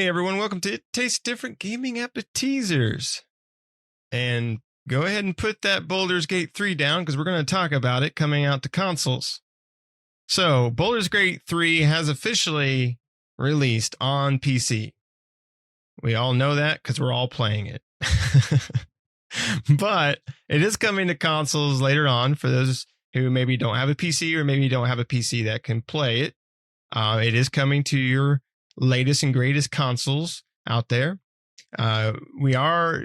Hey everyone, welcome to It Tastes Different Gaming Appetizers. And go ahead and put that Baldur's Gate 3 down because we're going to talk about it coming out to consoles. So, Baldur's Gate 3 has officially released on PC. We all know that because we're all playing it. But it is coming to consoles later on for those who maybe don't have a PC or maybe don't have a PC that can play it. It is coming to your latest and greatest consoles out there. We are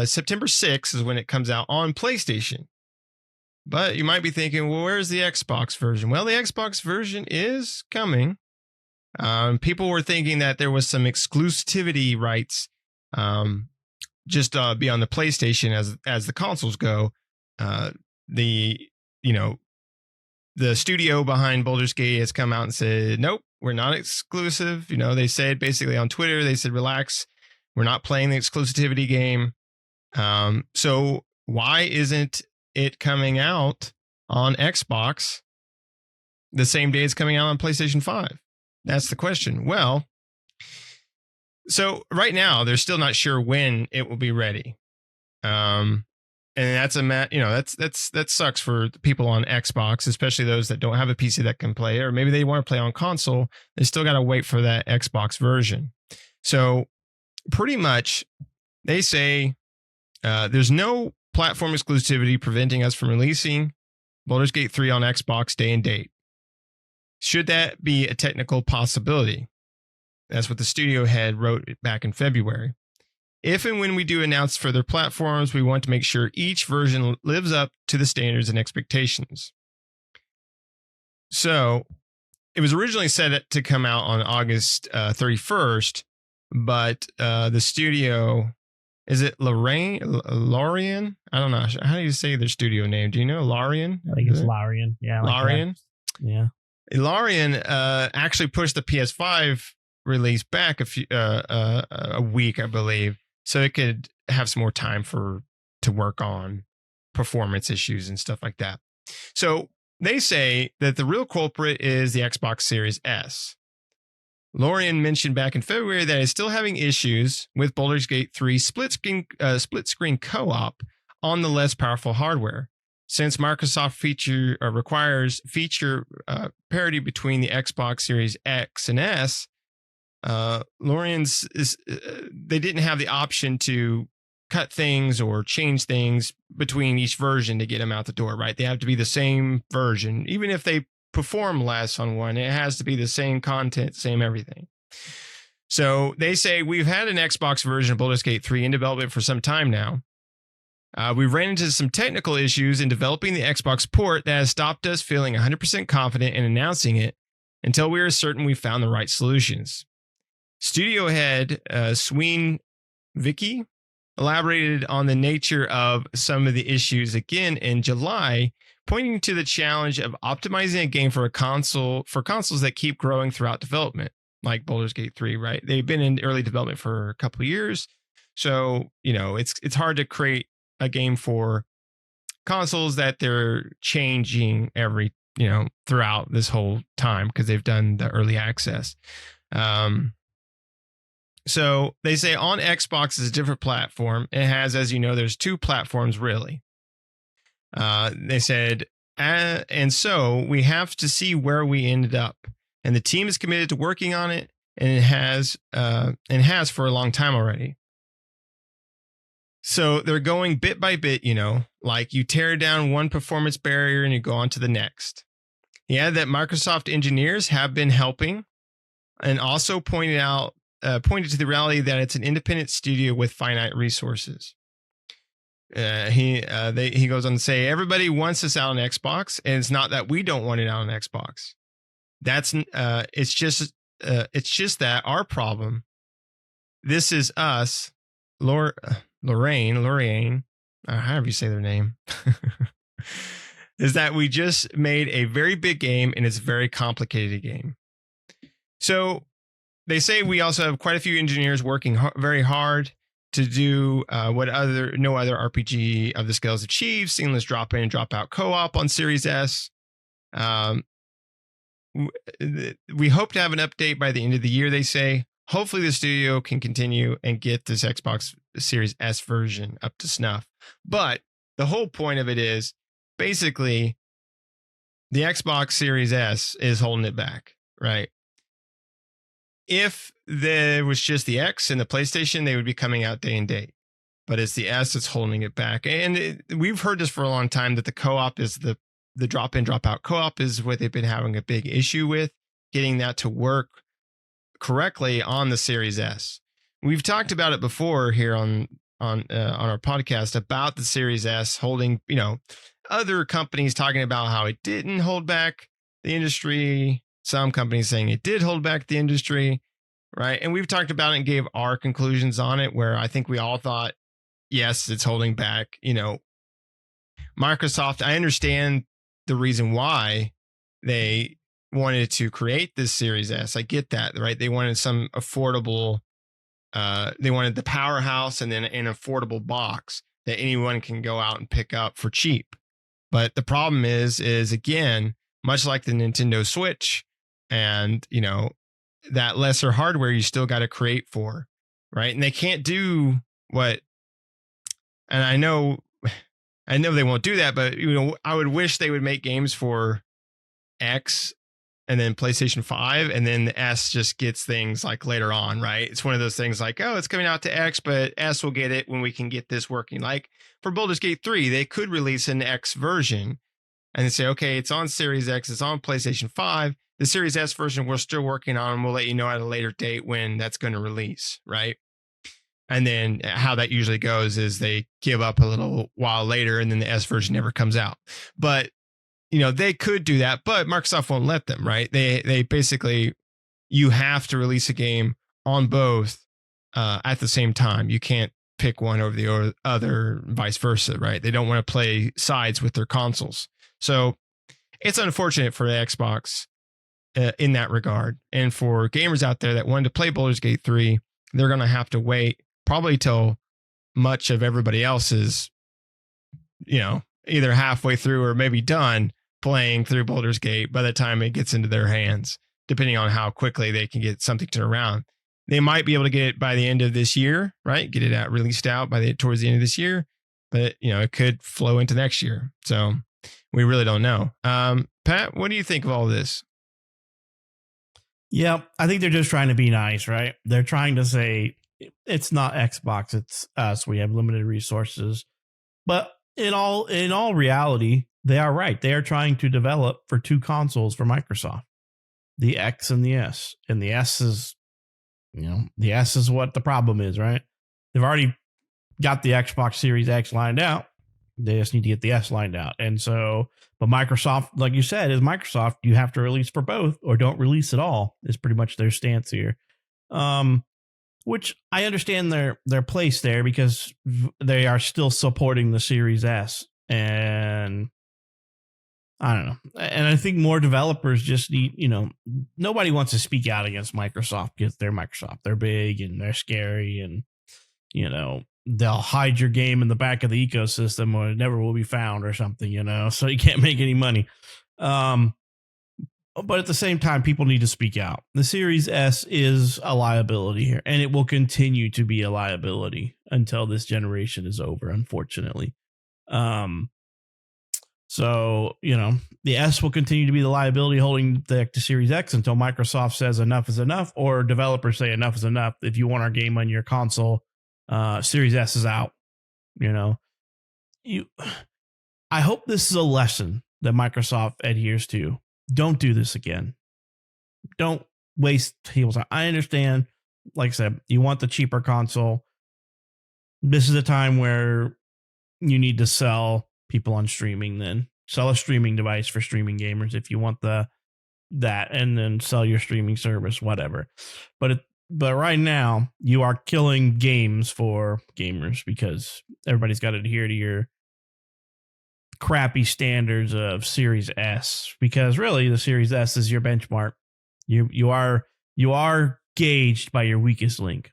September 6th is when it comes out on PlayStation. But you might be thinking, well, where's the Xbox version? Well, the Xbox version is coming. People were thinking that there was some exclusivity rights just beyond the PlayStation as the consoles go. The studio behind Baldur's Gate has come out and said, nope, we're not exclusive. They said basically on Twitter, they said, relax, we're not playing the exclusivity game. So why isn't it coming out on Xbox the same day it's coming out on PlayStation 5? That's the question. Well, so right now they're still not sure when it will be ready. And that's that sucks for people on Xbox, especially those that don't have a PC that can play, or maybe they want to play on console. They still got to wait for that Xbox version. So pretty much they say there's no platform exclusivity preventing us from releasing Baldur's Gate 3 on Xbox day and date. Should that be a technical possibility? That's what the studio head wrote back in February. If and when we do announce further platforms, we want to make sure each version lives up to the standards and expectations. So it was originally set to come out on August 31st, but the studio, is it Larian? I don't know. How do you say their studio name? Do you know Larian? I think it's Larian. Yeah. Larian? Yeah. Larian actually pushed the PS5 release back a week, I believe, so it could have some more time to work on performance issues and stuff like that. So they say that the real culprit is the Xbox Series S. Lorian mentioned back in February that it's still having issues with Baldur's Gate 3 split screen co-op on the less powerful hardware. Since Microsoft requires feature parity between the Xbox Series X and S, Lorian's they didn't have the option to cut things or change things between each version to get them out the door, right? They have to be the same version. Even if they perform less on one, it has to be the same content, same everything. So they say we've had an Xbox version of Baldur's Gate 3 in development for some time now. We've ran into some technical issues in developing the Xbox port that has stopped us feeling 100% confident in announcing it until we are certain we found the right solutions. Studio head Sween Vicky elaborated on the nature of some of the issues again in July, pointing to the challenge of optimizing a game for consoles that keep growing throughout development, like Baldur's Gate 3, right? They've been in early development for a couple of years, so it's hard to create a game for consoles that they're changing every throughout this whole time because they've done the early access. So they say on Xbox is a different platform. It has, as you know, there's two platforms really. They said, and so we have to see where we ended up. And the team is committed to working on it, and it has for a long time already. So they're going bit by bit, like you tear down one performance barrier and you go on to the next. He added that Microsoft engineers have been helping, and also pointed to the reality that it's an independent studio with finite resources. He goes on to say, everybody wants this out on Xbox, and it's not that we don't want it out on Xbox. It's just that our problem. This is us, Lorraine, however you say their name, is that we just made a very big game and it's a very complicated game. So they say we also have quite a few engineers working very hard to do what no other RPG of the scale has achieved: seamless drop in and drop out co-op on Series S. We hope to have an update by the end of the year, they say. hopefully the studio can continue and get this Xbox Series S version up to snuff. But the whole point of it is basically the Xbox Series S is holding it back, right? If there was just the X and the PlayStation, they would be coming out day and date. But it's the S that's holding it back. And we've heard this for a long time, that the co-op is the drop-in, drop-out co-op is what they've been having a big issue with, getting that to work correctly on the Series S. We've talked about it before here on our podcast about the Series S holding, other companies talking about how it didn't hold back the industry. Some companies saying it did hold back the industry, right? And we've talked about it and gave our conclusions on it, where I think we all thought, yes, it's holding back. Microsoft, I understand the reason why they wanted to create this Series S. I get that, right? They wanted some affordable, they wanted the powerhouse and then an affordable box that anyone can go out and pick up for cheap. But the problem is again, much like the Nintendo Switch and, that lesser hardware you still got to create for, right? And they can't do what, and I know they won't do that, but I would wish they would make games for X and then PlayStation 5, and then the S just gets things like later on, right? It's one of those things like, oh, it's coming out to X, but S will get it when we can get this working. Like for Baldur's Gate 3, they could release an X version and say, okay, it's on Series X, it's on PlayStation 5. The Series S version we're still working on, and we'll let you know at a later date when that's going to release, right? And then how that usually goes is they give up a little while later, and then the S version never comes out. But they could do that, but Microsoft won't let them, right? They basically, you have to release a game on both at the same time. You can't pick one over the other, vice versa, right? They don't want to play sides with their consoles. So it's unfortunate for the Xbox in that regard. And for gamers out there that wanted to play Baldur's Gate 3, they're going to have to wait probably till much of everybody else is, either halfway through or maybe done playing through Baldur's Gate by the time it gets into their hands, depending on how quickly they can get something turned around. They might be able to get it by the end of this year, right? Get it released out towards the end of this year, but it could flow into next year. So we really don't know. Pat, what do you think of all this? Yeah, I think they're just trying to be nice, right? They're trying to say it's not Xbox, it's us. We have limited resources. But in all reality, they are right. They are trying to develop for two consoles for Microsoft, the X and the S. And the S is, the S is what the problem is, right? They've already got the Xbox Series X lined out. They just need to get the S lined out. And so, but Microsoft, like you said, is Microsoft, you have to release for both or don't release at all is pretty much their stance here. Which I understand their place there because they are still supporting the Series S. And I don't know. And I think more developers just need, nobody wants to speak out against Microsoft because they're Microsoft. They're big and they're scary and, they'll hide your game in the back of the ecosystem or it never will be found or something, so you can't make any money. But at the same time, people need to speak out. The Series S is a liability here, and it will continue to be a liability until this generation is over, unfortunately. So, the S will continue to be the liability holding the Series X until Microsoft says enough is enough, or developers say enough is enough. If you want our game on your console, Series S is out. I hope this is a lesson that Microsoft adheres to. Don't do this again. Don't waste people's time. I understand, like I said, you want the cheaper console. This is a time where you need to sell people on streaming, then sell a streaming device for streaming gamers if you want that, and then sell your streaming service, whatever. But right now you are killing games for gamers because everybody's got to adhere to your crappy standards of Series S, because really the Series S is your benchmark. You are gauged by your weakest link,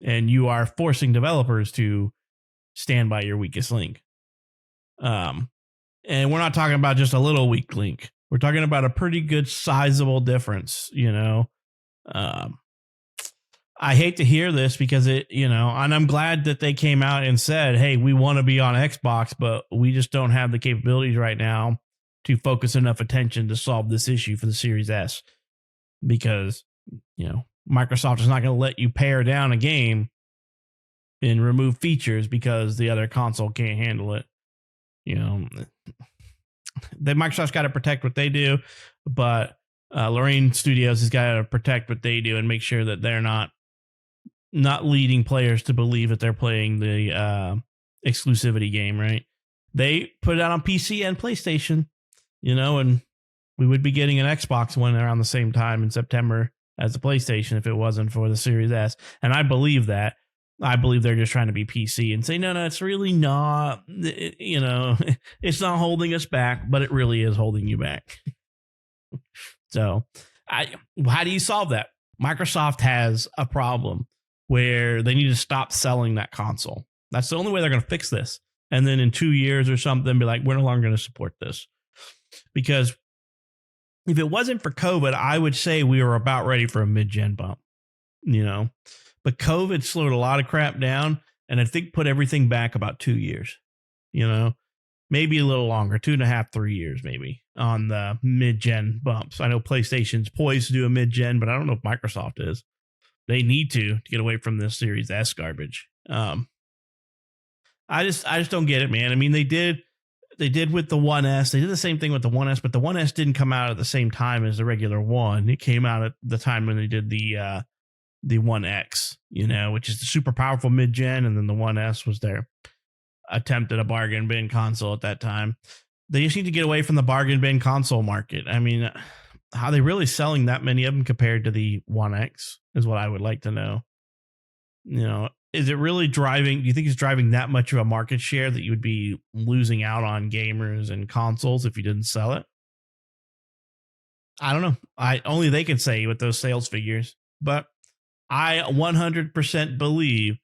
and you are forcing developers to stand by your weakest link. And we're not talking about just a little weak link. We're talking about a pretty good sizable difference, I I hate to hear this because and I'm glad that they came out and said, hey, we want to be on Xbox, but we just don't have the capabilities right now to focus enough attention to solve this issue for the Series S. Because, Microsoft is not going to let you pare down a game and remove features because the other console can't handle it. Microsoft's got to protect what they do, but Lorraine Studios has got to protect what they do and make sure that they're not leading players to believe that they're playing the exclusivity game, right? They put it out on PC and PlayStation, and we would be getting an Xbox one around the same time in September as the PlayStation if it wasn't for the Series S. And I believe that. I believe they're just trying to be PC and say, no, it's really not, it's not holding us back, but it really is holding you back. So how do you solve that? Microsoft has a problem where they need to stop selling that console. That's the only way they're going to fix this. And then in 2 years or something, be like, we're no longer going to support this. Because if it wasn't for COVID, I would say we were about ready for a mid-gen bump, But COVID slowed a lot of crap down, and I think put everything back about 2 years, maybe a little longer, 2.5, 3 years, maybe on the mid-gen bumps. I know PlayStation's poised to do a mid-gen, but I don't know if Microsoft is. They need to get away from this Series S garbage. I just don't get it, man. I mean, they did with the 1S. They did the same thing with the 1S, but the 1S didn't come out at the same time as the regular one. It came out at the time when they did the 1X, which is the super powerful mid-gen, and then the 1S was their attempt at a bargain bin console at that time. They just need to get away from the bargain bin console market. I mean, how are they really selling that many of them compared to the 1X is what I would like to know. Is it really driving? Do you think it's driving that much of a market share that you would be losing out on gamers and consoles if you didn't sell it? I don't know. Only they can say with those sales figures, but I 100% believe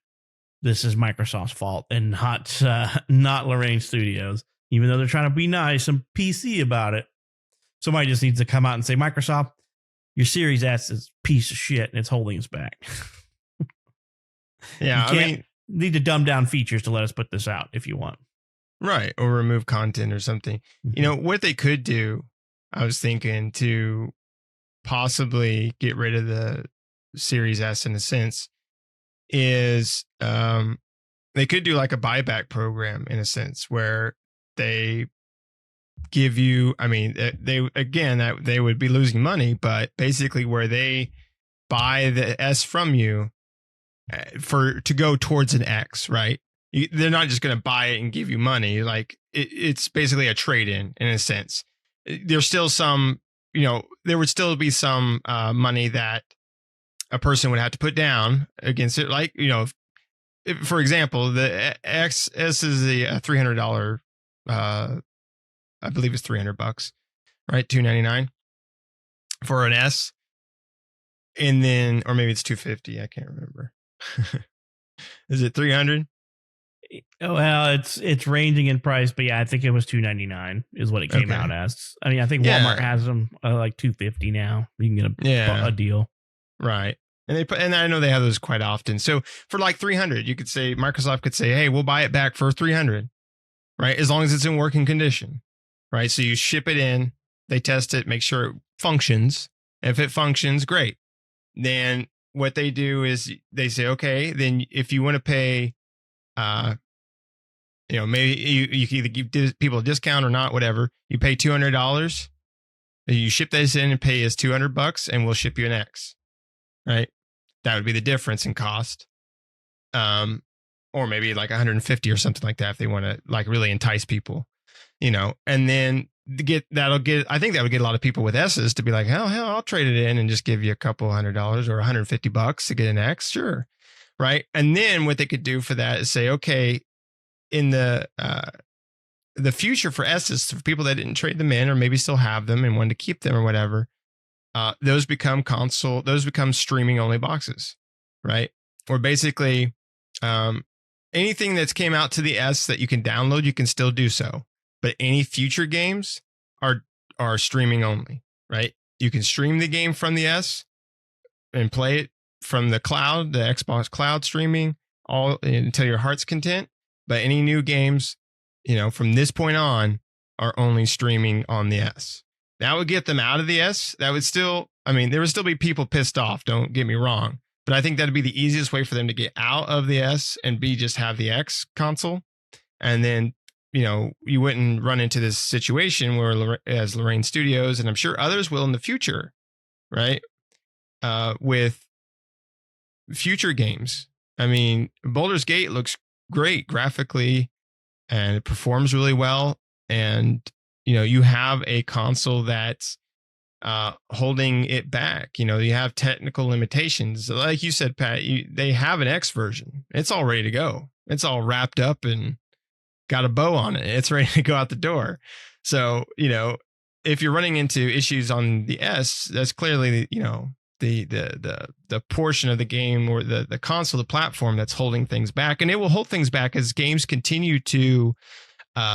this is Microsoft's fault and not Lorraine Studios, even though they're trying to be nice and PC about it. Somebody just needs to come out and say, Microsoft, your Series S is a piece of shit and it's holding us back. Yeah, I mean, need to dumb down features to let us put this out if you want. Right, or remove content or something. Mm-hmm. What they could do, I was thinking, to possibly get rid of the Series S in a sense, is they could do like a buyback program in a sense where they give you, I mean, they would be losing money, but basically where they buy the S from you to go towards an X, right? They're not just going to buy it and give you money. Like it's basically a trade-in a sense. There's still some, there would still be some money that a person would have to put down against it. Like, if, for example, the XS is a $300, I believe it's $300, right? $299 for an S. And then, or maybe it's $250. I can't remember. Is it 300? Well, it's ranging in price, but yeah, I think it was $299 is what it came out as. I mean, I think Walmart has them like $250 now. You can get a deal, right? And I know they have those quite often. So for like $300, you could say Microsoft could say, "Hey, we'll buy it back for $300," right? As long as it's in working condition, right? So you ship it in, they test it, make sure it functions. If it functions, great. Then what they do is they say, okay, then if you want to pay, maybe you can either give people a discount or not, whatever. You pay $200. You ship this in and pay us $200, and we'll ship you an X, right? That would be the difference in cost. Or maybe like 150 or something like that if they want to like really entice people, and then I think that would get a lot of people with S's to be like, hell, I'll trade it in and just give you a couple $100 or $150 to get an X. Sure. Right. And then what they could do for that is say, okay, in the future for S's, for people that didn't trade them in or maybe still have them and wanted to keep them or whatever, those become streaming only boxes. Right. Or basically, anything that's came out to the S that you can download, you can still do so. But any future games are streaming only, right? You can stream the game from the S and play it from the cloud, the Xbox cloud streaming, all until your heart's content. But any new games, from this point on, are only streaming on the S. That would get them out of the S. That would still, there would still be people pissed off. Don't get me wrong. But I think that'd be the easiest way for them to get out of the S and just have the X console. And then, you wouldn't run into this situation where, as Lorraine Studios, and I'm sure others will in the future, right? With future games. Baldur's Gate looks great graphically and it performs really well. And, you have a console that's holding it back. You have technical limitations. Like you said, Pat, they have an X version. It's all ready to go. It's all wrapped up and got a bow on it. It's ready to go out the door. So, if you're running into issues on the S, that's clearly, the portion of the game or the console, the platform that's holding things back. And it will hold things back as games continue to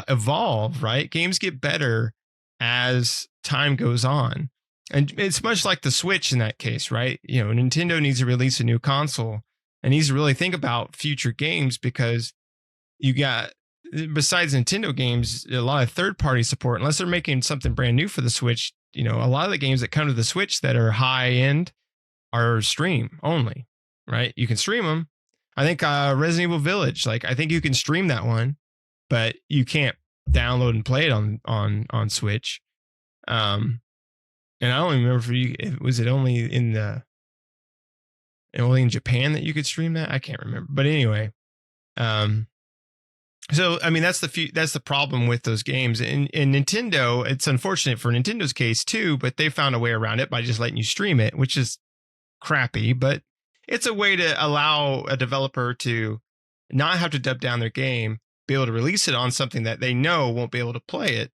evolve, right? Games get better as time goes on. And it's much like the Switch in that case, right? Nintendo needs to release a new console and needs to really think about future games, because you got, besides Nintendo games, a lot of third-party support. Unless they're making something brand new for the Switch, a lot of the games that come to the Switch that are high-end are stream only, right? You can stream them. I think Resident Evil Village, I think you can stream that one, but you can't download and play it on Switch. And I don't remember was it only in Japan that you could stream that? I can't remember. But anyway, so that's the problem with those games. In Nintendo, it's unfortunate for Nintendo's case too, but they found a way around it by just letting you stream it, which is crappy, but it's a way to allow a developer to not have to dub down their game, be able to release it on something that they know won't be able to play it,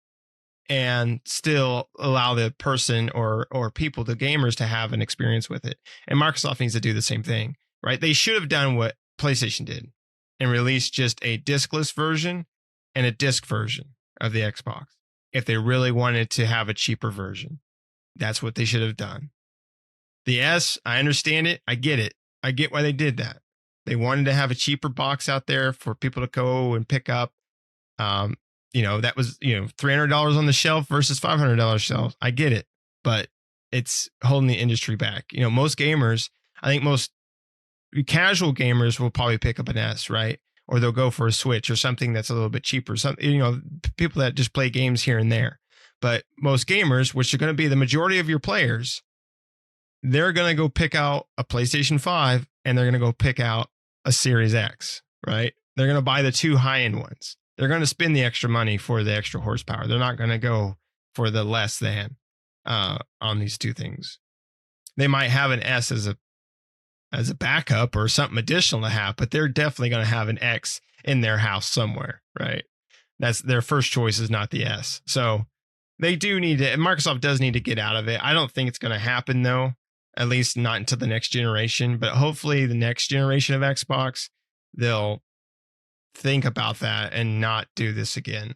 and still allow the person or people, the gamers, to have an experience with it. And Microsoft needs to do the same thing, right? They should have done what PlayStation did and released just a discless version and a disc version of the Xbox. If they really wanted to have a cheaper version, that's what they should have done. The S, I understand it. I get it. I get why they did that. They wanted to have a cheaper box out there for people to go and pick up. That was, $300 on the shelf versus $500 shelf. I get it, but it's holding the industry back. Most gamers, I think most casual gamers will probably pick up an S, right? Or they'll go for a Switch or something that's a little bit cheaper. People that just play games here and there. But most gamers, which are going to be the majority of your players, they're going to go pick out a PlayStation 5 and they're going to go pick out a Series X, right? They're going to buy the two high-end ones. They're going to spend the extra money for the extra horsepower. They're not going to go for the less than on these two things. They might have an S as a backup or something additional to have, but they're definitely going to have an X in their house somewhere, right? That's their first choice, is not the S. So they do need to, Microsoft does need to get out of it. I don't think it's going to happen though, at least not until the next generation, but hopefully the next generation of Xbox, they'll think about that and not do this again.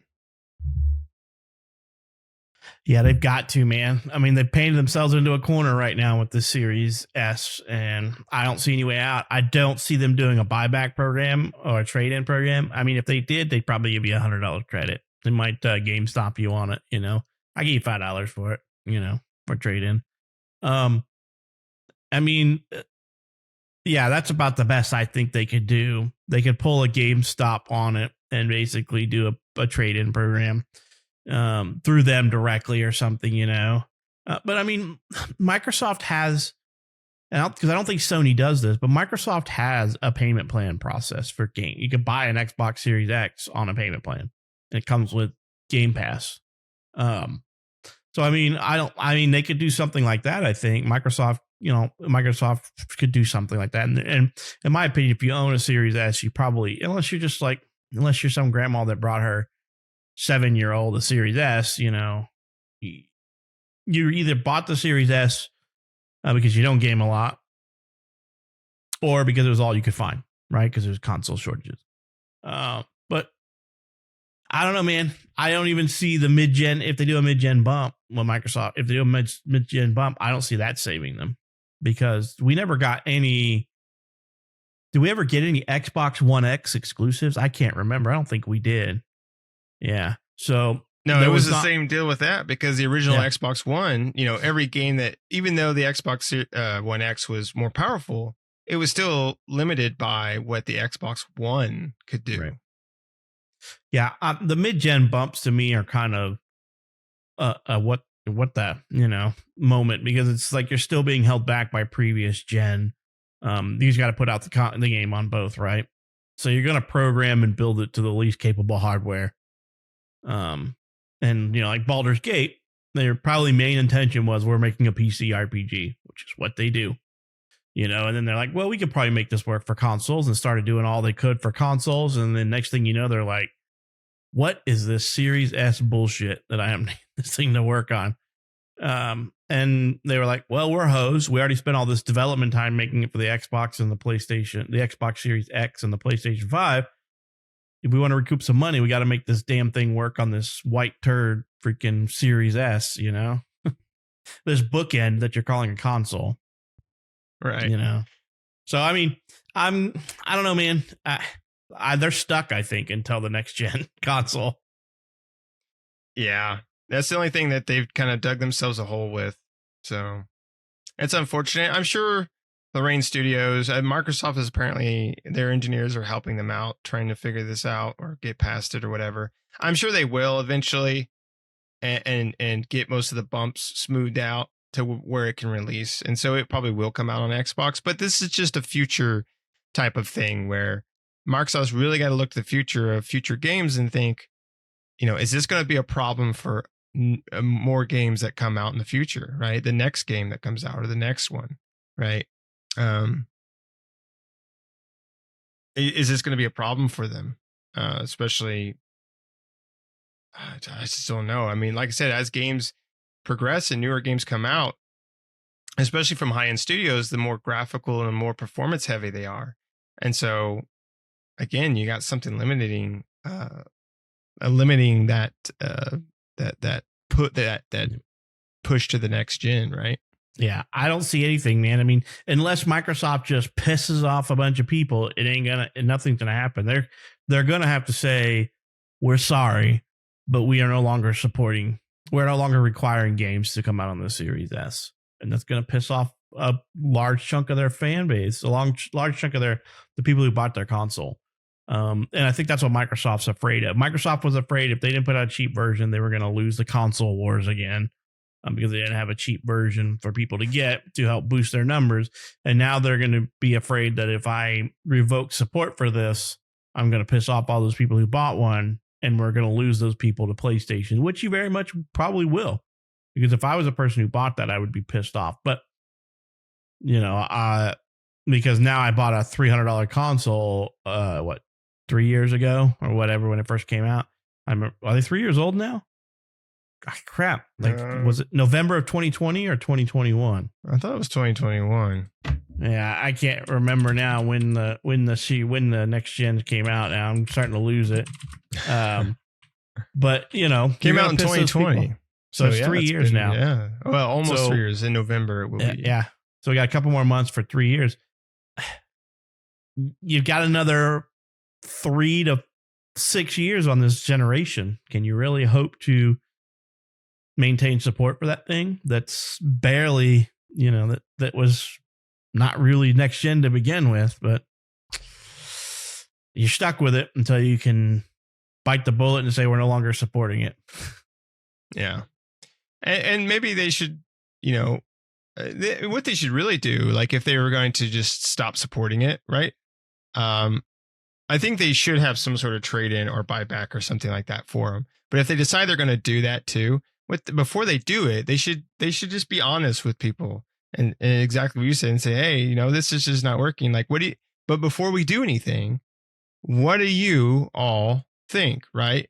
Yeah, they've got to, man. They've painted themselves into a corner right now with the Series S, and I don't see any way out. I don't see them doing a buyback program or a trade-in program. If they did, they'd probably give you $100 credit. They might GameStop you on it, I give you $5 for it, for trade-in. Yeah, that's about the best I think they could do. They could pull a GameStop on it and basically do a trade-in program through them directly or something, But Microsoft has, because I don't think Sony does this, but Microsoft has a payment plan process for game. You could buy an Xbox Series X on a payment plan. It comes with Game Pass. They could do something like that. I think Microsoft could do something like that. And in my opinion, if you own a Series S, you probably, unless you're some grandma that brought her 7-year-old a Series S, you either bought the Series S because you don't game a lot, or because it was all you could find, right? Because there's console shortages. But I don't know, man. I don't even see the mid-gen. If they do a mid-gen bump with Microsoft, if they do a mid-gen bump, I don't see that saving them. because we never got any. Did we ever get any Xbox One X exclusives? I can't remember. I don't think we did. Yeah. So no, it was the same deal with that, because the original Xbox One, every game that, even though the Xbox One X was more powerful, it was still limited by what the Xbox One could do. Right. Yeah. The mid-gen bumps to me are kind of what that, moment, because it's like you're still being held back by previous gen. These got to put out the game on both, right? So you're going to program and build it to the least capable hardware. And like Baldur's Gate, their probably main intention was we're making a PC RPG, which is what they do. And then they're like, well, we could probably make this work for consoles, and started doing all they could for consoles. And then next thing you know, they're like, what is this Series S bullshit that I am this thing to work on? And they were like, well, we're hosed. We already spent all this development time making it for the Xbox and the PlayStation, the Xbox Series X and the PlayStation 5. If we want to recoup some money, we got to make this damn thing work on this white turd freaking Series S, this bookend that you're calling a console. Right. So, I mean, I don't know, man. They're stuck, I think, until the next gen console. Yeah. That's the only thing that they've kind of dug themselves a hole with. So it's unfortunate. I'm sure Lorraine Studios, Microsoft is apparently, their engineers are helping them out, trying to figure this out or get past it or whatever. I'm sure they will eventually and get most of the bumps smoothed out to where it can release. And so it probably will come out on Xbox. But this is just a future type of thing where Microsoft's really got to look to the future of future games and think, is this going to be a problem for more games that come out in the future, right? The next game that comes out or the next one, right? Is this going to be a problem for them? Especially, I just don't know. I mean, like I said, as games progress and newer games come out, especially from high-end studios, the more graphical and more performance heavy they are. And so, again, you got something limiting that push to the next gen, right? Yeah, I don't see anything, man. I mean, unless Microsoft just pisses off a bunch of people, nothing's gonna happen. They're gonna have to say, we're sorry, but we are no longer requiring games to come out on the Series S. And that's gonna piss off a large chunk of their fan base, a large chunk of the people who bought their console. And I think that's what Microsoft's afraid of. Microsoft was afraid if they didn't put out a cheap version, they were going to lose the console wars again, because they didn't have a cheap version for people to get to help boost their numbers. And now they're going to be afraid that if I revoke support for this, I'm going to piss off all those people who bought one, and we're going to lose those people to PlayStation, which you very much probably will. Because if I was a person who bought that, I would be pissed off. But, because now I bought a $300 console, 3 years ago or whatever, when it first came out. Are they 3 years old now? God, crap. Was it November of 2020 or 2021? I thought it was 2021. Yeah, I can't remember now when the next gen came out. Now I'm starting to lose it. But came out in 2020. So it's 3 years now. Yeah. Well, almost 3 years. In November it will be. Yeah. So we got a couple more months for 3 years. You've got another 3 to 6 years on this generation. Can you really hope to maintain support for that thing that's barely, that was not really next gen to begin with, but you're stuck with it until you can bite the bullet and say we're no longer supporting it. Yeah. And maybe they should, what they should really do, like if they were going to just stop supporting it, right? I think they should have some sort of trade-in or buyback or something like that for them. But if they decide they're going to do that too, before they do it, they should just be honest with people and exactly what you said and say, hey, this is just not working. Like, but before we do anything, what do you all think, right?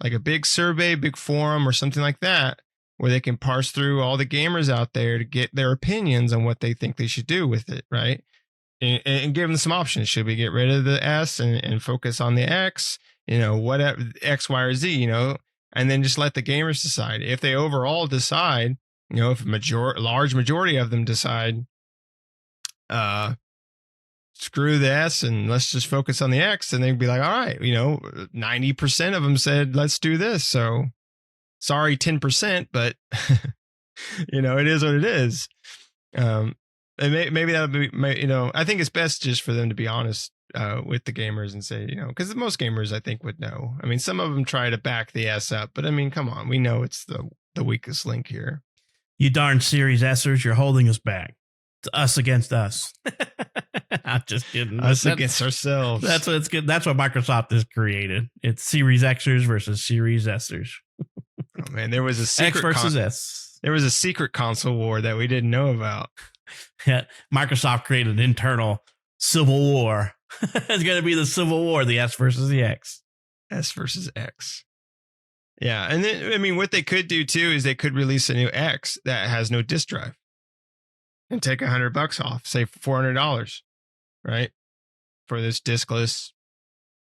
Like a big survey, big forum or something like that, where they can parse through all the gamers out there to get their opinions on what they think they should do with it, right? And give them some options. Should we get rid of the S and focus on the X? Whatever, X, Y, or Z, and then just let the gamers decide. If they overall decide, if a large majority of them decide screw the S and let's just focus on the X. And they'd be like, all right, 90% of them said, let's do this. So sorry, 10%, but it is what it is. And maybe that'll be, I think it's best just for them to be honest with the gamers and say, because most gamers I think would know. I mean, some of them try to back the S up, but I mean, come on, we know it's the weakest link here. You darn Series Sers, you're holding us back. It's us against us. I'm just kidding. Us against ourselves. That's what it's good. That's what Microsoft has created. It's Series Xers versus Series Sers. Oh man, there was a secret X versus S. There was a secret console war that we didn't know about. Yeah, Microsoft created an internal civil war. It's going to be the civil war, the S versus the X. S versus X. Yeah, and then I mean, what they could do too is they could release a new X that has no disk drive, and take $100 off, say $400, right, for this diskless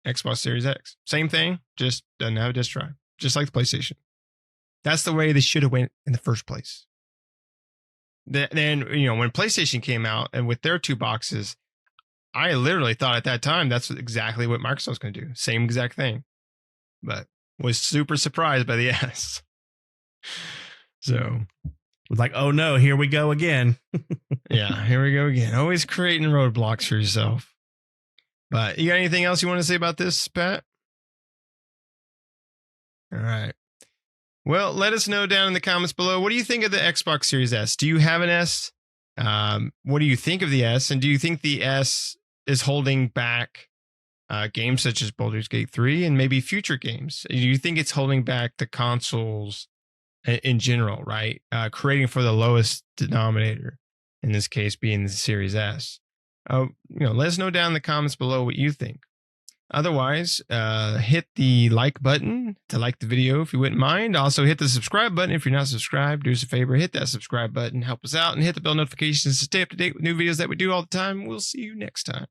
Xbox Series X. Same thing, just doesn't have a disk drive, just like the PlayStation. That's the way they should have went in the first place. Then when PlayStation came out and with their 2 boxes, I literally thought at that time that's exactly what Microsoft's going to do, same exact thing, but was super surprised by the S. So. Was like, oh no, here we go again. Yeah, here we go again. Always creating roadblocks for yourself. But you got anything else you want to say about this, Pat? All right. Well, let us know down in the comments below. What do you think of the Xbox Series S? Do you have an S? What do you think of the S? And do you think the S is holding back games such as Baldur's Gate 3 and maybe future games? Do you think it's holding back the consoles in general, right? Creating for the lowest denominator, in this case being the Series S. Let us know down in the comments below what you think. Otherwise, hit the like button to like the video if you wouldn't mind. Also, hit the subscribe button if you're not subscribed. Do us a favor, hit that subscribe button, help us out, and hit the bell notifications to stay up to date with new videos that we do all the time. We'll see you next time.